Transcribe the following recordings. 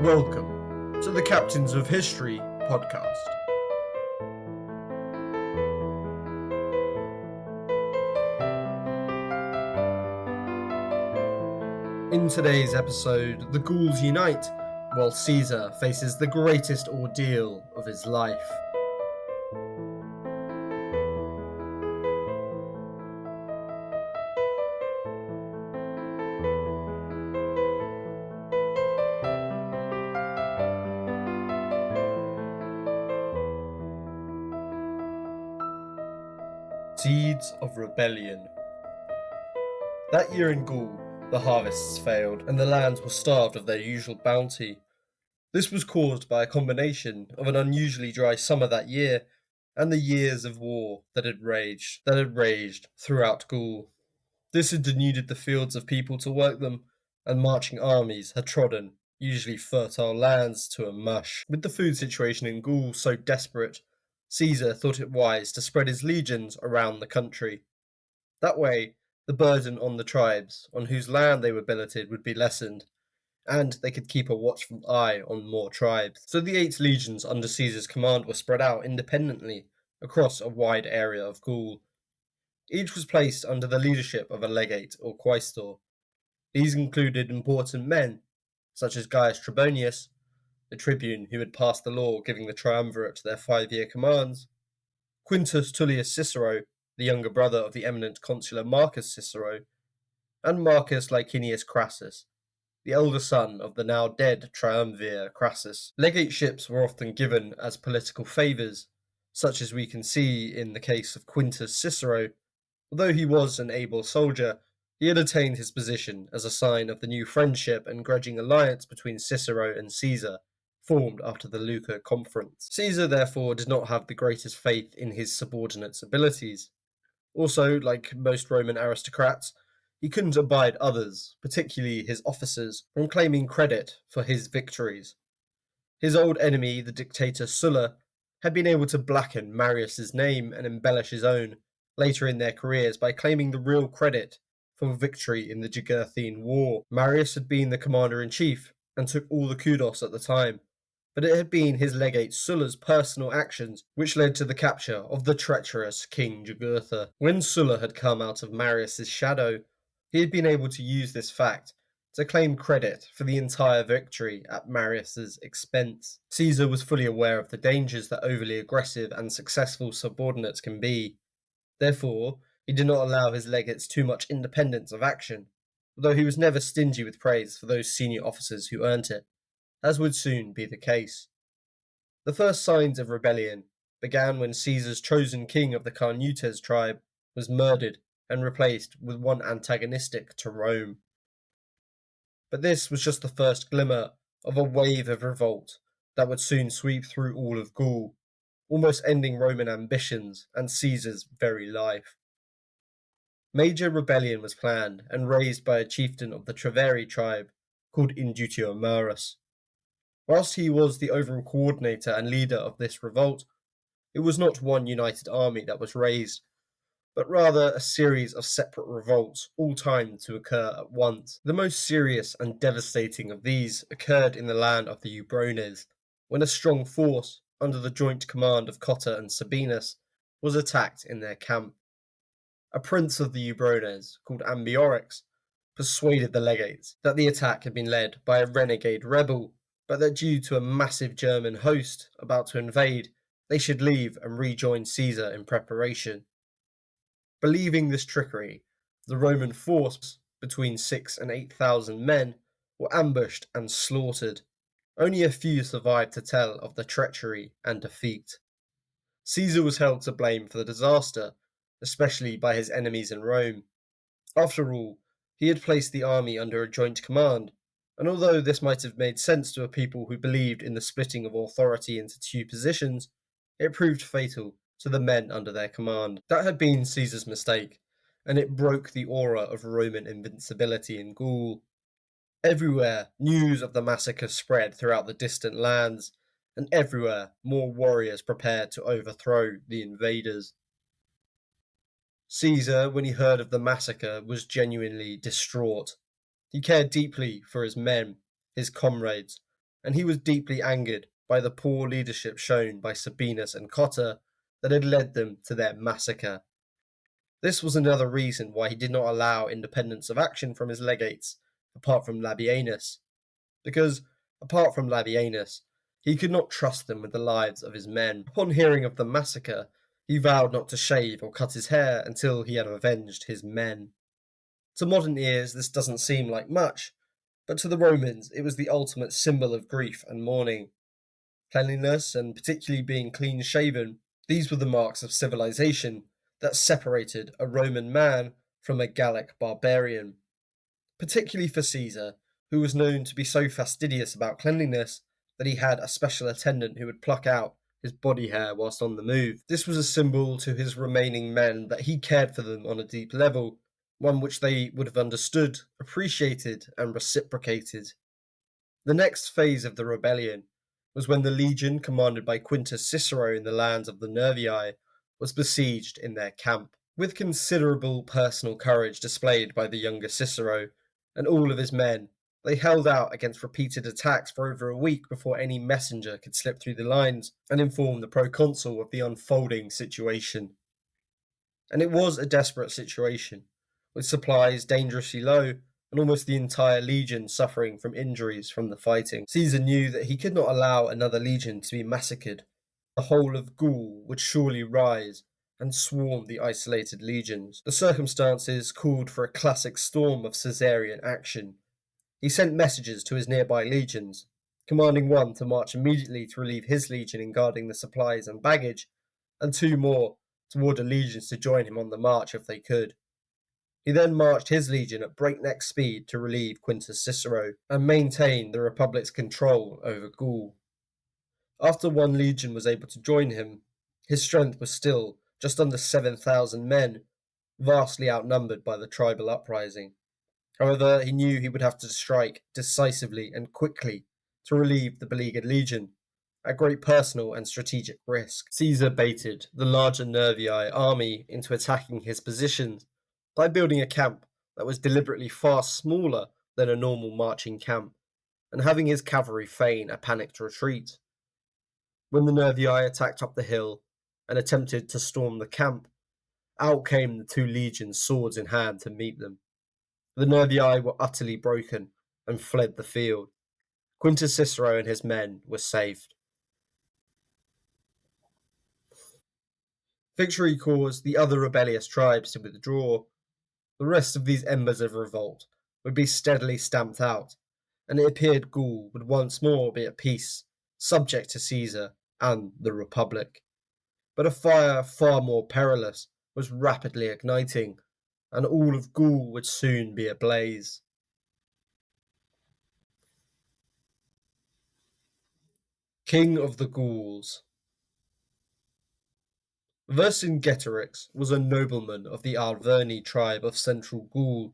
Welcome to the Captains of History podcast. In today's episode, the Gauls unite while Caesar faces the greatest ordeal of his life. Seeds of Rebellion. That year in Gaul, the harvests failed, and the lands were starved of their usual bounty. This was caused by a combination of an unusually dry summer that year and the years of war that had raged throughout Gaul. This had denuded the fields of people to work them, and marching armies had trodden usually fertile lands to a mush. With the food situation in Gaul so desperate, Caesar thought it wise to spread his legions around the country. That way, the burden on the tribes on whose land they were billeted would be lessened, and they could keep a watchful eye on more tribes. So the 8 legions under Caesar's command were spread out independently across a wide area of Gaul. Each was placed under the leadership of a legate or quaestor. These included important men, such as Gaius Trebonius, the tribune who had passed the law giving the triumvirate their 5-year commands, Quintus Tullius Cicero, the younger brother of the eminent consular Marcus Cicero, and Marcus Licinius Crassus, the elder son of the now dead triumvir Crassus. Legateships were often given as political favours, such as we can see in the case of Quintus Cicero. Although he was an able soldier, he had attained his position as a sign of the new friendship and grudging alliance between Cicero and Caesar, formed after the Lucca Conference. Caesar therefore did not have the greatest faith in his subordinates' abilities. Also, like most Roman aristocrats, he couldn't abide others, particularly his officers, from claiming credit for his victories. His old enemy, the dictator Sulla, had been able to blacken Marius's name and embellish his own later in their careers by claiming the real credit for victory in the Jugurthine War. Marius had been the commander-in-chief and took all the kudos at the time, but it had been his legate Sulla's personal actions which led to the capture of the treacherous King Jugurtha. When Sulla had come out of Marius's shadow, he had been able to use this fact to claim credit for the entire victory at Marius's expense. Caesar was fully aware of the dangers that overly aggressive and successful subordinates can be. Therefore, he did not allow his legates too much independence of action, although he was never stingy with praise for those senior officers who earned it, as would soon be the case. The first signs of rebellion began when Caesar's chosen king of the Carnutes tribe was murdered and replaced with one antagonistic to Rome. But this was just the first glimmer of a wave of revolt that would soon sweep through all of Gaul, almost ending Roman ambitions and Caesar's very life. Major rebellion was planned and raised by a chieftain of the Treveri tribe called Indutio Maurus. Whilst he was the overall coordinator and leader of this revolt, it was not one united army that was raised, but rather a series of separate revolts, all timed to occur at once. The most serious and devastating of these occurred in the land of the Eubrones, when a strong force, under the joint command of Cotta and Sabinus, was attacked in their camp. A prince of the Eubrones, called Ambiorix, persuaded the legates that the attack had been led by a renegade rebel, but that due to a massive German host about to invade, they should leave and rejoin Caesar in preparation. Believing this trickery, the Roman force, between 6,000 and 8,000 men, were ambushed and slaughtered. Only a few survived to tell of the treachery and defeat. Caesar was held to blame for the disaster, especially by his enemies in Rome. After all, he had placed the army under a joint command, and although this might have made sense to a people who believed in the splitting of authority into 2 positions, it proved fatal to the men under their command. That had been Caesar's mistake, and it broke the aura of Roman invincibility in Gaul. Everywhere, news of the massacre spread throughout the distant lands, and everywhere more warriors prepared to overthrow the invaders. Caesar, when he heard of the massacre, was genuinely distraught. He cared deeply for his men, his comrades, and he was deeply angered by the poor leadership shown by Sabinus and Cotta that had led them to their massacre. This was another reason why he did not allow independence of action from his legates, apart from Labienus, because, apart from Labienus, he could not trust them with the lives of his men. Upon hearing of the massacre, he vowed not to shave or cut his hair until he had avenged his men. To modern ears, this doesn't seem like much, but to the Romans, it was the ultimate symbol of grief and mourning. Cleanliness, and particularly being clean shaven, these were the marks of civilization that separated a Roman man from a Gallic barbarian. Particularly for Caesar, who was known to be so fastidious about cleanliness that he had a special attendant who would pluck out his body hair whilst on the move. This was a symbol to his remaining men that he cared for them on a deep level, one which they would have understood, appreciated, and reciprocated. The next phase of the rebellion was when the legion commanded by Quintus Cicero in the lands of the Nervii was besieged in their camp. With considerable personal courage displayed by the younger Cicero and all of his men, they held out against repeated attacks for over a week before any messenger could slip through the lines and inform the proconsul of the unfolding situation. And it was a desperate situation, with supplies dangerously low and almost the entire legion suffering from injuries from the fighting. Caesar knew that he could not allow another legion to be massacred. The whole of Gaul would surely rise and swarm the isolated legions. The circumstances called for a classic storm of Caesarian action. He sent messages to his nearby legions, commanding one to march immediately to relieve his legion in guarding the supplies and baggage, and two more to order legions to join him on the march if they could. He then marched his legion at breakneck speed to relieve Quintus Cicero and maintain the Republic's control over Gaul. After one legion was able to join him, his strength was still just under 7,000 men, vastly outnumbered by the tribal uprising. However, he knew he would have to strike decisively and quickly to relieve the beleaguered legion, at great personal and strategic risk. Caesar baited the larger Nervii army into attacking his positions by building a camp that was deliberately far smaller than a normal marching camp, and having his cavalry feign a panicked retreat. When the Nervii attacked up the hill and attempted to storm the camp, out came the two legions swords in hand to meet them. The Nervii were utterly broken and fled the field. Quintus Cicero and his men were saved. Victory caused the other rebellious tribes to withdraw. The rest of these embers of revolt would be steadily stamped out, and it appeared Gaul would once more be at peace, subject to Caesar and the Republic. But a fire far more perilous was rapidly igniting, and all of Gaul would soon be ablaze. King of the Gauls. Vercingetorix was a nobleman of the Arverni tribe of central Gaul.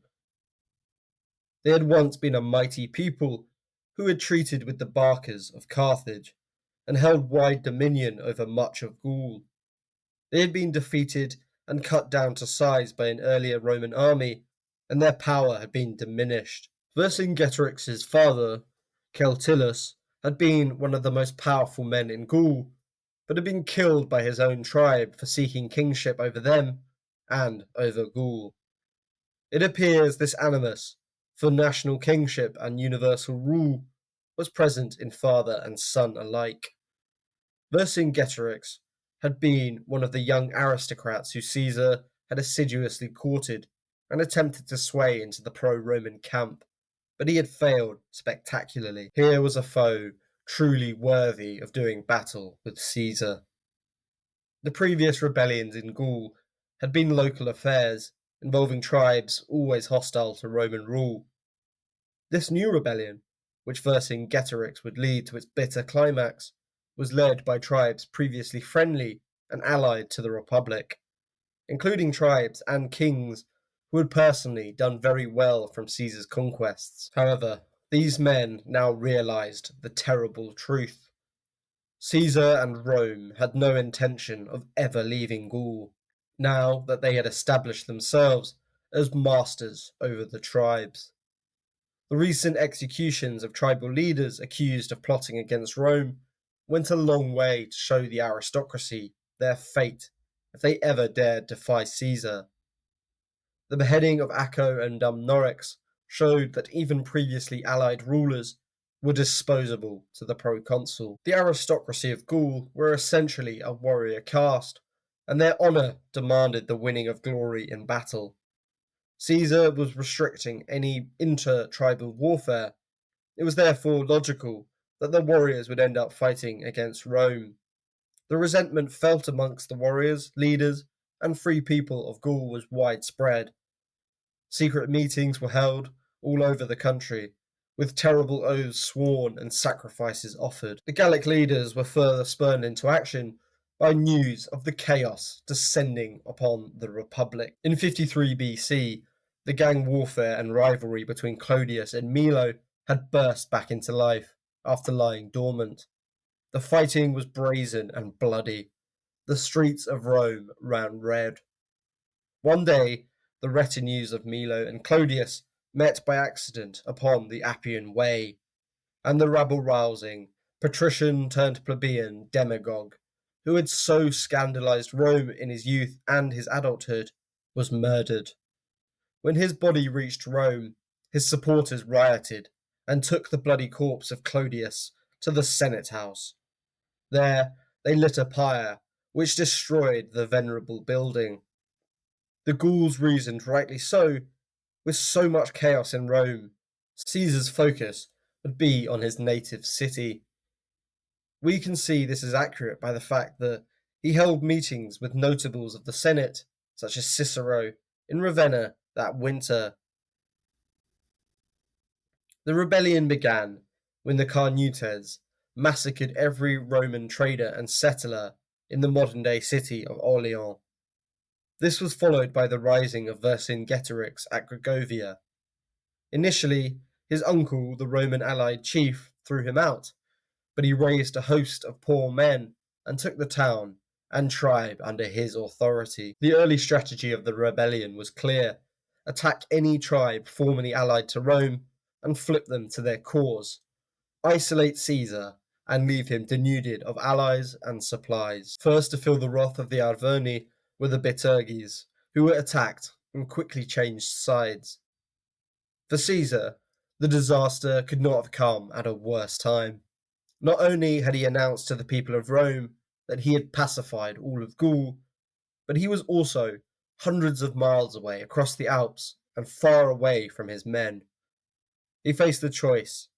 They had once been a mighty people who had treated with the Barcas of Carthage and held wide dominion over much of Gaul. They had been defeated and cut down to size by an earlier Roman army, and their power had been diminished. Vercingetorix's father, Celtillus, had been one of the most powerful men in Gaul, but had been killed by his own tribe for seeking kingship over them and over Gaul. It appears this animus for national kingship and universal rule was present in father and son alike. Vercingetorix had been one of the young aristocrats who Caesar had assiduously courted and attempted to sway into the pro-Roman camp, but he had failed spectacularly. Here was a foe truly worthy of doing battle with Caesar. The previous rebellions in Gaul had been local affairs, involving tribes always hostile to Roman rule. This new rebellion, which Vercingetorix would lead to its bitter climax, was led by tribes previously friendly and allied to the Republic, including tribes and kings who had personally done very well from Caesar's conquests. However, these men now realized the terrible truth. Caesar and Rome had no intention of ever leaving Gaul, now that they had established themselves as masters over the tribes. The recent executions of tribal leaders accused of plotting against Rome went a long way to show the aristocracy their fate if they ever dared defy Caesar. The beheading of Acco and Dumnorix showed that even previously allied rulers were disposable to the proconsul. The aristocracy of Gaul were essentially a warrior caste, and their honour demanded the winning of glory in battle. Caesar was restricting any inter-tribal warfare. It was therefore logical that the warriors would end up fighting against Rome. The resentment felt amongst the warriors, leaders, and free people of Gaul was widespread. Secret meetings were held all over the country, with terrible oaths sworn and sacrifices offered. The Gallic leaders were further spurred into action by news of the chaos descending upon the Republic. In 53 BC, the gang warfare and rivalry between Clodius and Milo had burst back into life after lying dormant. The fighting was brazen and bloody. The streets of Rome ran red. One day, the retinues of Milo and Clodius met by accident upon the Appian Way, and the rabble-rousing, patrician turned plebeian demagogue, who had so scandalized Rome in his youth and his adulthood, was murdered. When his body reached Rome, his supporters rioted and took the bloody corpse of Clodius to the Senate House. There they lit a pyre, which destroyed the venerable building. The Gauls reasoned, rightly so, with so much chaos in Rome, Caesar's focus would be on his native city. We can see this is accurate by the fact that he held meetings with notables of the Senate, such as Cicero, in Ravenna that winter. The rebellion began when the Carnutes massacred every Roman trader and settler in the modern-day city of Orleans. This was followed by the rising of Vercingetorix at Gregovia. Initially, his uncle, the Roman allied chief, threw him out, but he raised a host of poor men and took the town and tribe under his authority. The early strategy of the rebellion was clear: attack any tribe formerly allied to Rome and flip them to their cause, isolate Caesar, and leave him denuded of allies and supplies. First to feel the wrath of the Arverni were the Beturges, who were attacked and quickly changed sides. For Caesar, the disaster could not have come at a worse time. Not only had he announced to the people of Rome that he had pacified all of Gaul, but he was also hundreds of miles away across the Alps and far away from his men. He faced the choice: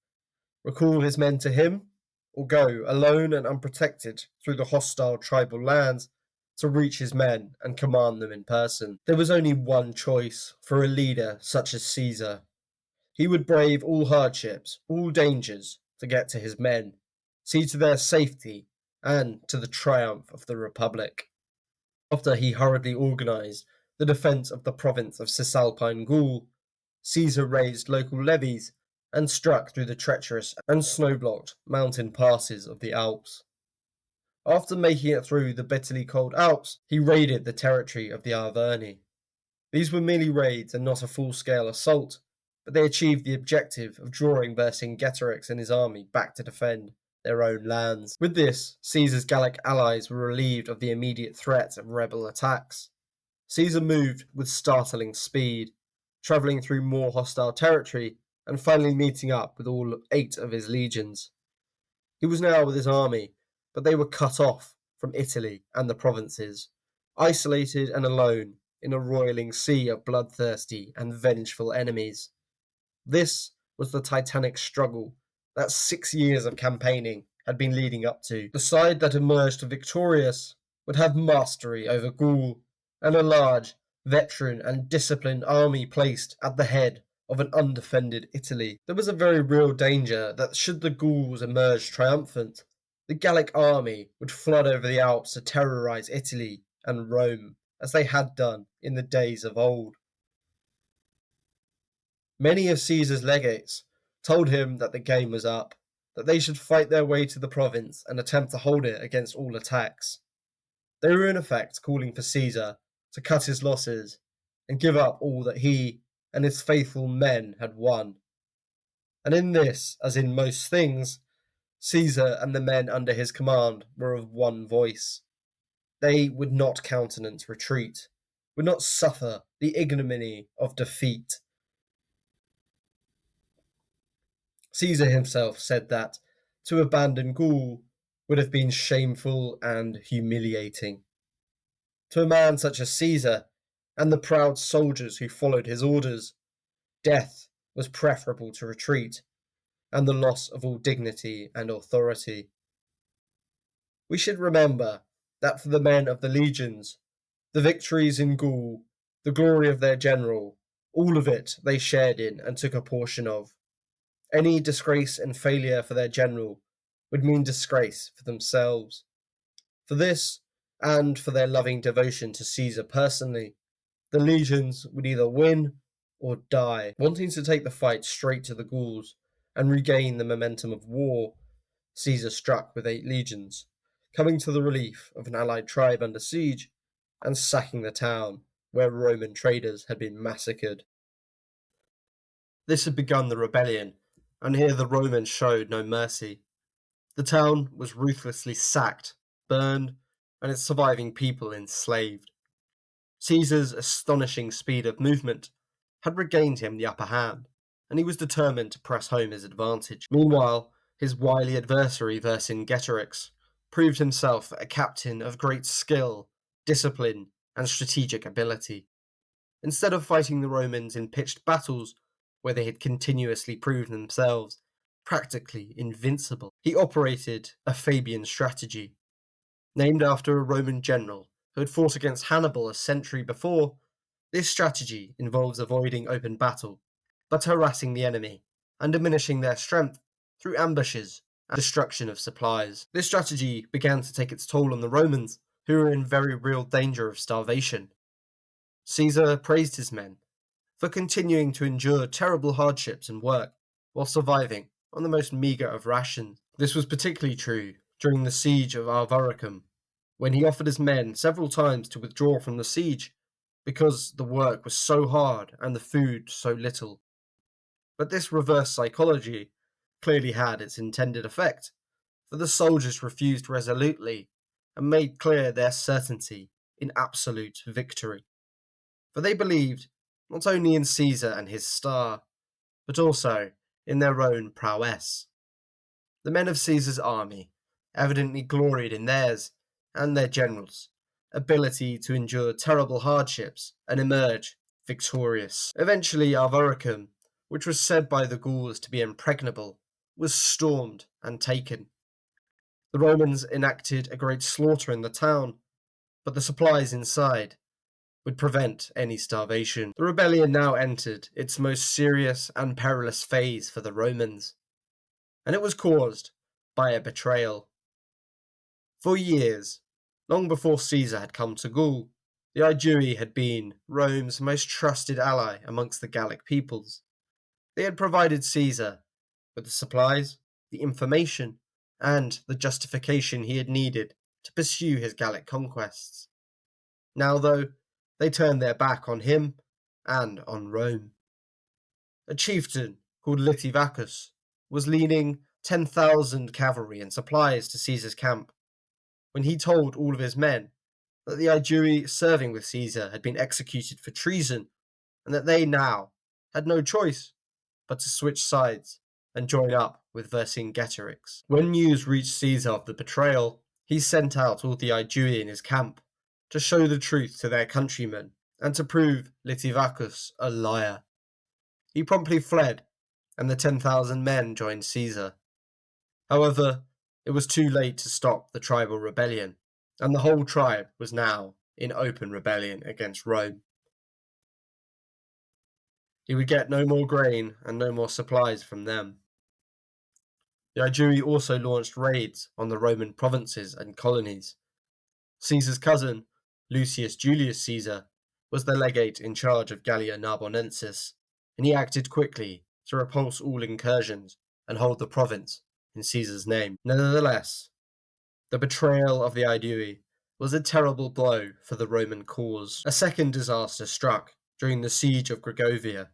recall his men to him, or go alone and unprotected through the hostile tribal lands to reach his men and command them in person. There was only one choice for a leader such as Caesar. He would brave all hardships, all dangers, to get to his men, see to their safety, and to the triumph of the Republic. After he hurriedly organised the defence of the province of Cisalpine Gaul, Caesar raised local levies and struck through the treacherous and snow-blocked mountain passes of the Alps. After making it through the bitterly cold Alps, he raided the territory of the Arverni. These were merely raids and not a full-scale assault, but they achieved the objective of drawing Vercingetorix and his army back to defend their own lands. With this, Caesar's Gallic allies were relieved of the immediate threat of rebel attacks. Caesar moved with startling speed, travelling through more hostile territory and finally meeting up with all 8 of his legions. He was now with his army, but they were cut off from Italy and the provinces, isolated and alone in a roiling sea of bloodthirsty and vengeful enemies. This was the titanic struggle that 6 years of campaigning had been leading up to. The side that emerged victorious would have mastery over Gaul, and a large, veteran and disciplined army placed at the head of an undefended Italy. There was a very real danger that should the Gauls emerge triumphant, the Gallic army would flood over the Alps to terrorize Italy and Rome, as they had done in the days of old. Many of Caesar's legates told him that the game was up, that they should fight their way to the province and attempt to hold it against all attacks. They were in effect calling for Caesar to cut his losses and give up all that he and his faithful men had won. And in this, as in most things, Caesar and the men under his command were of one voice. They would not countenance retreat, would not suffer the ignominy of defeat. Caesar himself said that to abandon Gaul would have been shameful and humiliating. To a man such as Caesar and the proud soldiers who followed his orders, death was preferable to retreat and the loss of all dignity and authority. We should remember that for the men of the legions, the victories in Gaul, the glory of their general, all of it they shared in and took a portion of. Any disgrace and failure for their general would mean disgrace for themselves. For this, and for their loving devotion to Caesar personally, the legions would either win or die. Wanting to take the fight straight to the Gauls and regain the momentum of war, Caesar struck with 8 legions, coming to the relief of an allied tribe under siege and sacking the town where Roman traders had been massacred. This had begun the rebellion, and here the Romans showed no mercy. The town was ruthlessly sacked, burned, and its surviving people enslaved. Caesar's astonishing speed of movement had regained him the upper hand, and he was determined to press home his advantage. Meanwhile, his wily adversary Vercingetorix proved himself a captain of great skill, discipline, and strategic ability. Instead of fighting the Romans in pitched battles, where they had continuously proven themselves practically invincible, he operated a Fabian strategy. Named after a Roman general who had fought against Hannibal a century before, this strategy involves avoiding open battle, but harassing the enemy and diminishing their strength through ambushes and destruction of supplies. This strategy began to take its toll on the Romans, who were in very real danger of starvation. Caesar praised his men for continuing to endure terrible hardships and work while surviving on the most meagre of rations. This was particularly true during the siege of Arvaricum, when he offered his men several times to withdraw from the siege because the work was so hard and the food so little. But this reverse psychology clearly had its intended effect, for the soldiers refused resolutely and made clear their certainty in absolute victory. For they believed not only in Caesar and his star, but also in their own prowess. The men of Caesar's army evidently gloried in theirs and their generals' ability to endure terrible hardships and emerge victorious. Eventually, Arvaricum, which was said by the Gauls to be impregnable, was stormed and taken. The Romans enacted a great slaughter in the town, but the supplies inside would prevent any starvation. The rebellion now entered its most serious and perilous phase for the Romans, and it was caused by a betrayal. For years, long before Caesar had come to Gaul, the Aedui had been Rome's most trusted ally amongst the Gallic peoples. They had provided Caesar with the supplies, the information, and the justification he had needed to pursue his Gallic conquests. Now, though, they turned their back on him and on Rome. A chieftain called Litivacus was leading 10,000 cavalry and supplies to Caesar's camp when he told all of his men that the Aedui serving with Caesar had been executed for treason and that they now had no choice but to switch sides and join up with Vercingetorix. When news reached Caesar of the betrayal, he sent out all the Aedui in his camp to show the truth to their countrymen and to prove Litivacus a liar. He promptly fled, and the 10,000 men joined Caesar. However, it was too late to stop the tribal rebellion, and the whole tribe was now in open rebellion against Rome. He would get no more grain and no more supplies from them. The Aedui also launched raids on the Roman provinces and colonies. Caesar's cousin, Lucius Julius Caesar, was the legate in charge of Gallia Narbonensis, and he acted quickly to repulse all incursions and hold the province in Caesar's name. Nevertheless, the betrayal of the Aedui was a terrible blow for the Roman cause. A second disaster struck during the siege of Gregovia.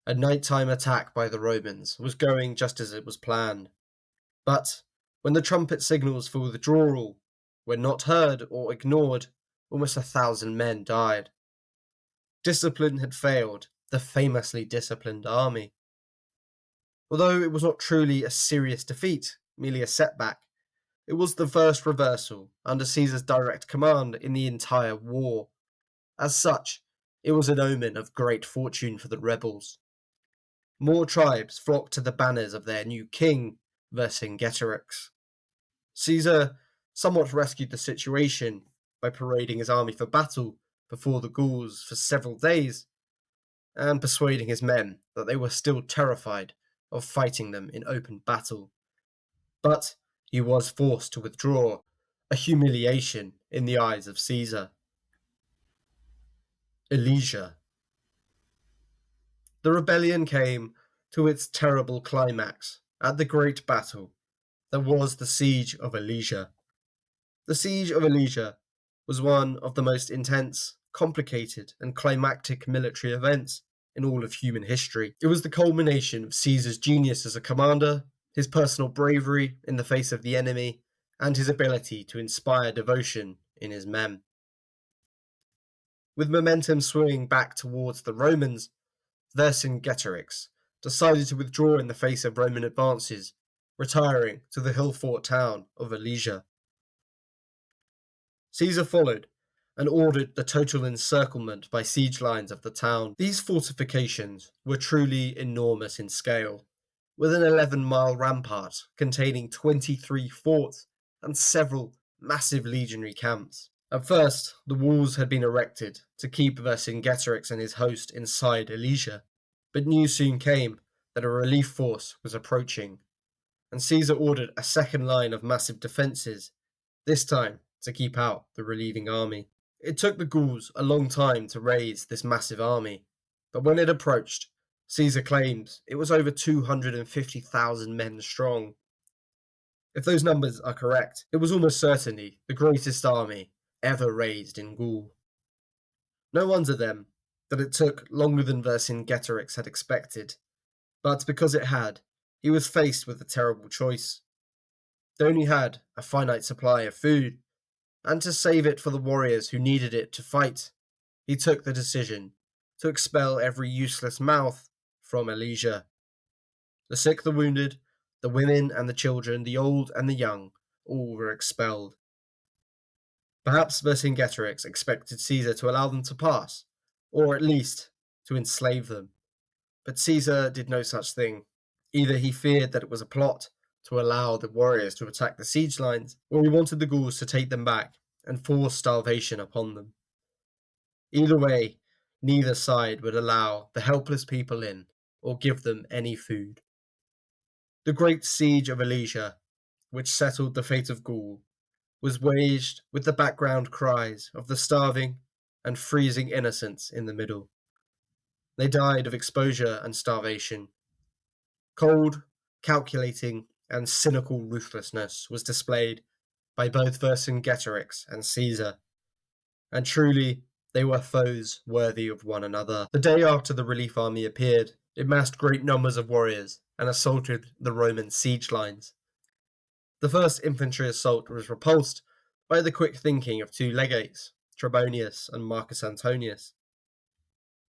A nighttime attack by the Romans was going just as it was planned. But when the trumpet signals for withdrawal were not heard or ignored, almost 1,000 men died. Discipline had failed the famously disciplined army. Although it was not truly a serious defeat, merely a setback, it was the first reversal under Caesar's direct command in the entire war. As such, it was an omen of great fortune for the rebels. More tribes flocked to the banners of their new king, Vercingetorix. Caesar somewhat rescued the situation by parading his army for battle before the Gauls for several days, and persuading his men that they were still terrified of fighting them in open battle. But he was forced to withdraw, a humiliation in the eyes of Caesar. Alesia. The rebellion came to its terrible climax at the great battle that was the Siege of Alesia. The Siege of Alesia was one of the most intense, complicated, and climactic military events in all of human history. It was the culmination of Caesar's genius as a commander, his personal bravery in the face of the enemy, and his ability to inspire devotion in his men. With momentum swinging back towards the Romans, Vercingetorix decided to withdraw in the face of Roman advances, retiring to the hill-fort town of Alesia. Caesar followed and ordered the total encirclement by siege lines of the town. These fortifications were truly enormous in scale, with an 11-mile rampart containing 23 forts and several massive legionary camps. At first, the walls had been erected to keep Vercingetorix and his host inside Alesia, but news soon came that a relief force was approaching, and Caesar ordered a second line of massive defences, this time to keep out the relieving army. It took the Gauls a long time to raise this massive army, but when it approached, Caesar claims it was over 250,000 men strong. If those numbers are correct, it was almost certainly the greatest army ever raised in Gaul. No wonder then that it took longer than Vercingetorix had expected, but because it had, he was faced with a terrible choice. They only had a finite supply of food, and to save it for the warriors who needed it to fight, he took the decision to expel every useless mouth from Alesia. The sick, the wounded, the women and the children, the old and the young, all were expelled. Perhaps Vercingetorix expected Caesar to allow them to pass, or at least to enslave them. But Caesar did no such thing. Either he feared that it was a plot to allow the warriors to attack the siege lines, or he wanted the Gauls to take them back and force starvation upon them. Either way, neither side would allow the helpless people in or give them any food. The great siege of Alesia, which settled the fate of Gaul, was waged with the background cries of the starving and freezing innocents in the middle. They died of exposure and starvation. Cold, calculating, and cynical ruthlessness was displayed by both Vercingetorix and Caesar, and truly they were foes worthy of one another. The day after the relief army appeared, it massed great numbers of warriors and assaulted the Roman siege lines. The first infantry assault was repulsed by the quick thinking of two legates, Trebonius and Marcus Antonius.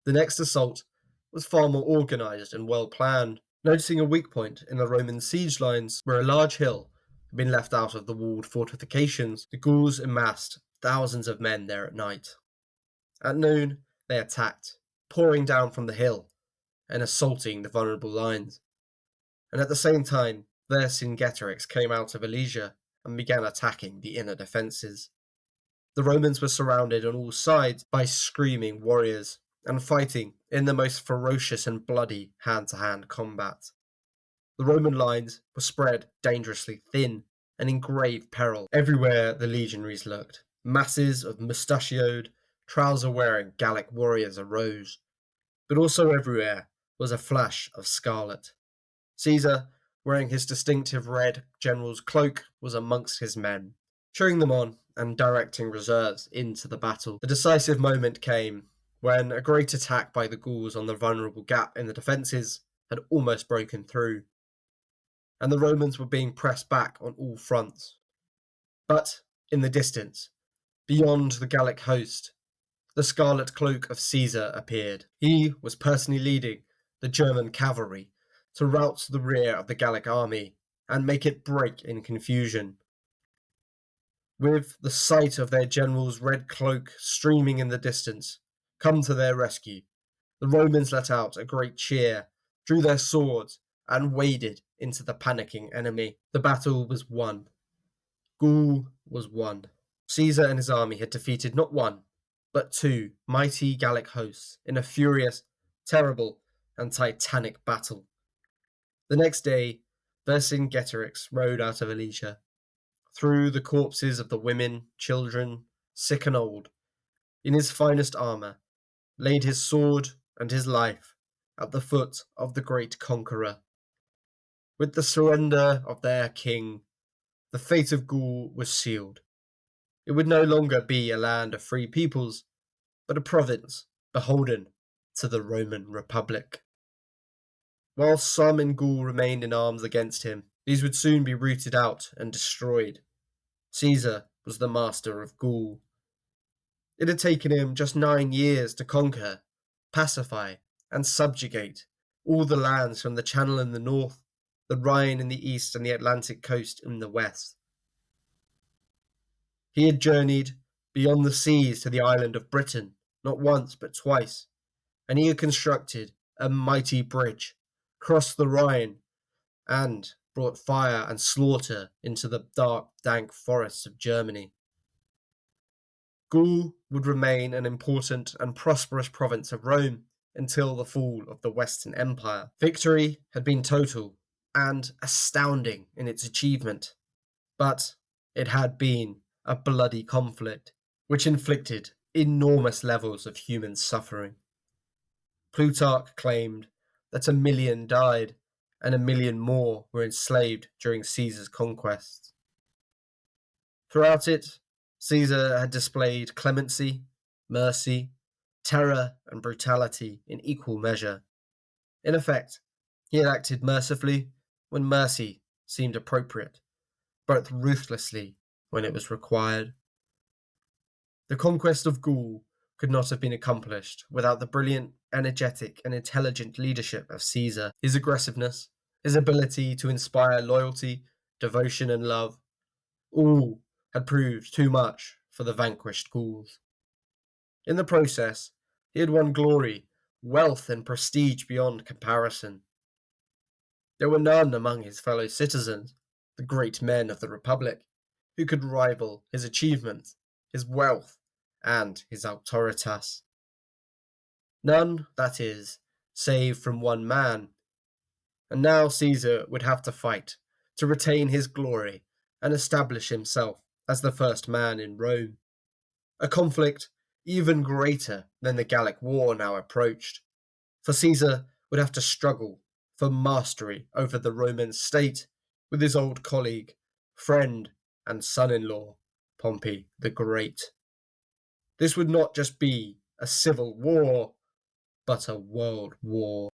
The next assault was far more organised and well planned. Noticing a weak point in the Roman siege lines where a large hill had been left out of the walled fortifications, the Gauls amassed thousands of men there at night. At noon, they attacked, pouring down from the hill and assaulting the vulnerable lines. And at the same time, Vercingetorix came out of Alesia and began attacking the inner defences. The Romans were surrounded on all sides by screaming warriors and fighting in the most ferocious and bloody hand-to-hand combat. The Roman lines were spread dangerously thin and in grave peril. Everywhere the legionaries looked, masses of mustachioed, trouser-wearing Gallic warriors arose, but also everywhere was a flash of scarlet. Caesar, wearing his distinctive red general's cloak, was amongst his men, cheering them on and directing reserves into the battle. The decisive moment came when a great attack by the Gauls on the vulnerable gap in the defences had almost broken through, and the Romans were being pressed back on all fronts. But in the distance, beyond the Gallic host, the scarlet cloak of Caesar appeared. He was personally leading the German cavalry to rout the rear of the Gallic army and make it break in confusion. With the sight of their general's red cloak streaming in the distance come to their rescue, the Romans let out a great cheer, drew their swords, and waded into the panicking enemy. The battle was won. Gaul was won. Caesar and his army had defeated not one, but two mighty Gallic hosts in a furious, terrible, and titanic battle. The next day, Vercingetorix rode out of Alesia, through the corpses of the women, children, sick and old, in his finest armour, laid his sword and his life at the foot of the great conqueror. With the surrender of their king, the fate of Gaul was sealed. It would no longer be a land of free peoples, but a province beholden to the Roman Republic. While some in Gaul remained in arms against him, these would soon be rooted out and destroyed. Caesar was the master of Gaul. It had taken him just 9 years to conquer, pacify, and subjugate all the lands from the Channel in the north, the Rhine in the east, and the Atlantic coast in the west. He had journeyed beyond the seas to the island of Britain, not once but twice, and he had constructed a mighty bridge, crossed the Rhine, and brought fire and slaughter into the dark, dank forests of Germany. Gaul would remain an important and prosperous province of Rome until the fall of the Western Empire. Victory had been total and astounding in its achievement, but it had been a bloody conflict which inflicted enormous levels of human suffering. Plutarch claimed that 1 million died and 1 million more were enslaved during Caesar's conquests. Throughout it, Caesar had displayed clemency, mercy, terror, and brutality in equal measure. In effect, he had acted mercifully when mercy seemed appropriate, but ruthlessly when it was required. The conquest of Gaul could not have been accomplished without the brilliant, energetic, and intelligent leadership of Caesar. His aggressiveness, his ability to inspire loyalty, devotion, and love, all had proved too much for the vanquished Gauls. In the process, he had won glory, wealth, and prestige beyond comparison. There were none among his fellow citizens, the great men of the Republic, who could rival his achievements, his wealth, and his auctoritas. None, that is, save from one man. And now Caesar would have to fight to retain his glory and establish himself as the first man in Rome. A conflict even greater than the Gallic War now approached, for Caesar would have to struggle for mastery over the Roman state with his old colleague, friend, and son-in-law, Pompey the Great. This would not just be a civil war, but a world war.